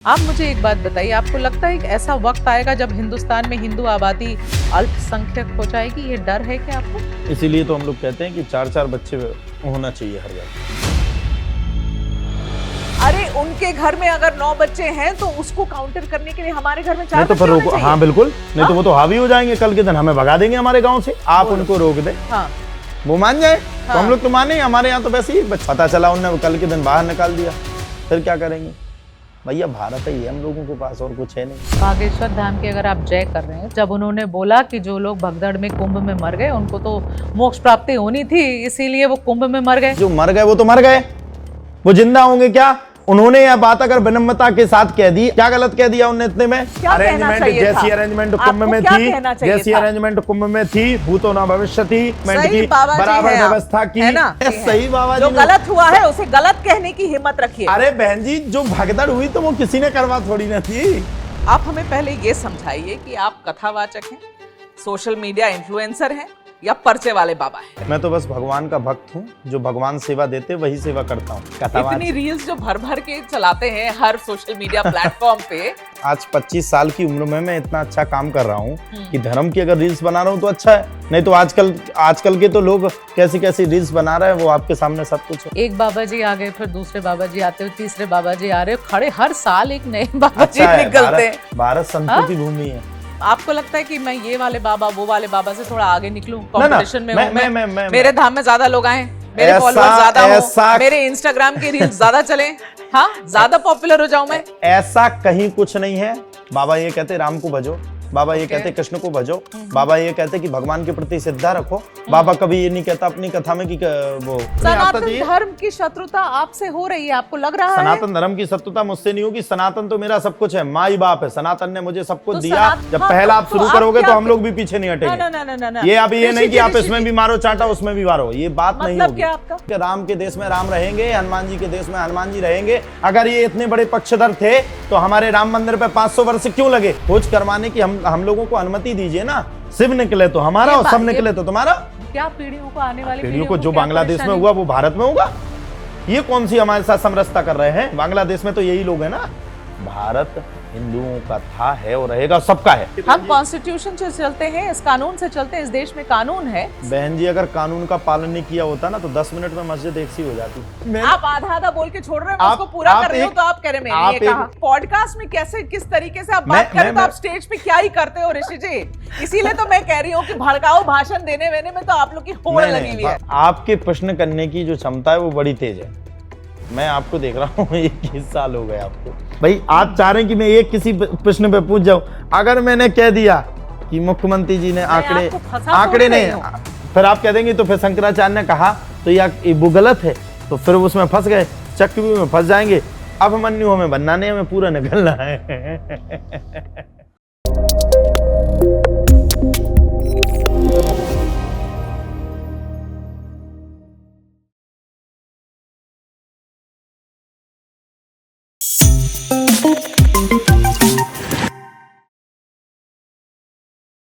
आप मुझे एक बात बताइए, आपको लगता है कि ऐसा वक्त आएगा जब हिंदुस्तान में हिंदू आबादी अल्पसंख्यक हो जाएगी? ये डर है क्या आपको? इसीलिए तो हम लोग कहते हैं कि 4-4 बच्चे होना चाहिए हर घर। अरे उनके घर में अगर 9 बच्चे हैं तो उसको काउंटर करने के लिए हमारे घर में 4 तो बच्चे फिर होने चाहिए। हाँ बिल्कुल, नहीं तो वो तो हावी हो जाएंगे, कल के दिन हमें भगा देंगे हमारे गांव से। आप उनको रोक दें, हाँ। वो मान जाए हाँ। तो हम लोग तो माने। हमारे यहाँ तो वैसे ही पता चला उन्होंने कल के दिन बाहर निकाल दिया, फिर क्या करेंगे? भैया भारत है, हम लोगों के पास और कुछ है नहीं। बागेश्वर धाम की अगर आप जय कर रहे हैं, जब उन्होंने बोला कि जो लोग भगदड़ में कुंभ में मर गए उनको तो मोक्ष प्राप्ति होनी थी, इसीलिए वो कुंभ में मर गए। जो मर गए वो तो मर गए, वो जिंदा होंगे क्या? उन्होंने यह बात अगर विनम्रता के साथ कह दी, क्या गलत कह दिया उन्होंने इतने में? अरेंजमेंट जैसी अरेंजमेंट कुंभ में थी, जैसी अरेंजमेंट कुंभ में थी, भूतो न भविष्य थी, बराबर व्यवस्था की। सही बाबा जी, जो गलत हुआ है उसे गलत कहने की हिम्मत रखिए। अरे बहन जी, जो भगदड़ हुई तो वो किसी ने करवा थोड़ी ना थी। आप हमें पहले ये समझाइए कि आप कथावाचक हैं, सोशल मीडिया इन्फ्लुएंसर हैं या पर्चे वाले बाबा हैं? मैं तो बस भगवान का भक्त हूँ, जो भगवान सेवा देते वही सेवा करता हूँ। इतनी रील्स जो भर भर के चलाते हैं हर सोशल मीडिया प्लेटफॉर्म पे। आज 25 साल की उम्र में मैं इतना अच्छा काम कर रहा हूँ कि धर्म की अगर रील्स बना रहा हूँ तो अच्छा है, नहीं तो आजकल के तो लोग कैसी कैसी रील्स बना रहे हैं, वो आपके सामने सब कुछ है। एक बाबा जी आ गए, फिर दूसरे बाबा जी आते हुए, तीसरे बाबा जी आ रहे हो, खड़े हर साल एक नए बाबा जी निकलते हैं। भारत संतों की भूमि है। आपको लगता है कि मैं ये वाले बाबा वो वाले बाबा से थोड़ा आगे निकलूं कंपटीशन में? मैं मेरे धाम में ज्यादा लोग आए, मेरे फॉलोअर्स ज्यादा हो, मेरे इंस्टाग्राम के रील्स ज्यादा चले, हाँ ज्यादा पॉपुलर हो जाऊं मैं? ऐसा कहीं कुछ नहीं है। बाबा ये कहते राम को भजो, बाबा ये कहते कृष्ण को भजो, बाबा ये कहते कि भगवान के प्रति श्रद्धा रखो। बाबा कभी ये नहीं कहता अपनी कथा में कि वो सनातन धर्म की शत्रुता आपसे हो रही है, आपको लग रहा है? सनातन धर्म की शत्रुता मुझसे नहीं होगी। सनातन तो मेरा सब कुछ है, माई बाप है। सनातन ने मुझे सब कुछ दिया। जब पहला आप शुरू करोगे तो हम लोग भी पीछे नहीं हटेंगे। ये अभी ये नहीं कि आप इसमें भी मारो चाटा उसमें भी मारो, ये बात नहीं होगी। राम के देश में राम रहेंगे, हनुमान जी के देश में हनुमान जी रहेंगे। अगर ये इतने बड़े पक्षधर थे तो हमारे राम मंदिर पे 500 वर्ष क्यों लगे? खोज करवाने की हम लोगों को अनुमति दीजिए ना। शिव निकले तो हमारा और सब निकले तो तुम्हारा। क्या पीढ़ियों को, आने वाली पीढ़ियों को जो बांग्लादेश में हुआ वो भारत में होगा? ये कौन सी हमारे साथ समरसता कर रहे हैं? बांग्लादेश में तो यही लोग हैं ना। भारत हिंदुओं का था, है और रहेगा, सबका है। हम कॉन्स्टिट्यूशन से चलते हैं, इस कानून से चलते हैं, इस देश में कानून है। बहन जी, अगर कानून का पालन नहीं किया होता ना तो 10 मिनट में मस्जिद एक सी हो जाती। आप आधा आधा बोल के छोड़ रहे हैं, उसको पूरा कर रहे हो तो आप कह रहे मैंने ये कहा। पॉडकास्ट में कैसे किस तरीके से आप बात करें तो आप स्टेज पे क्या ही करते हो ऋषि जी। इसीलिए तो मैं कह रही हूँ कि भड़काऊ भाषण देने वेने में तो आप लोग की होड़ लगी हुई है। आपके प्रश्न करने की जो क्षमता है वो बड़ी तेज है। मैं आपको देख रहा हूँ, 21 साल हो गए आपको। भाई आप चाह रहे हैं कि मैं एक किसी प्रश्न पे पूछ जाऊं? अगर मैंने कह दिया कि मुख्यमंत्री जी ने आंकड़े नहीं, फिर आप कह देंगे तो फिर शंकराचार्य ने कहा तो ये वो गलत है, तो फिर उसमें फंस गए, चक्रव्यूह में फंस जाएंगे। अब अभिमन्यु हमें बनना नहीं, हमें पूरा निकलना है।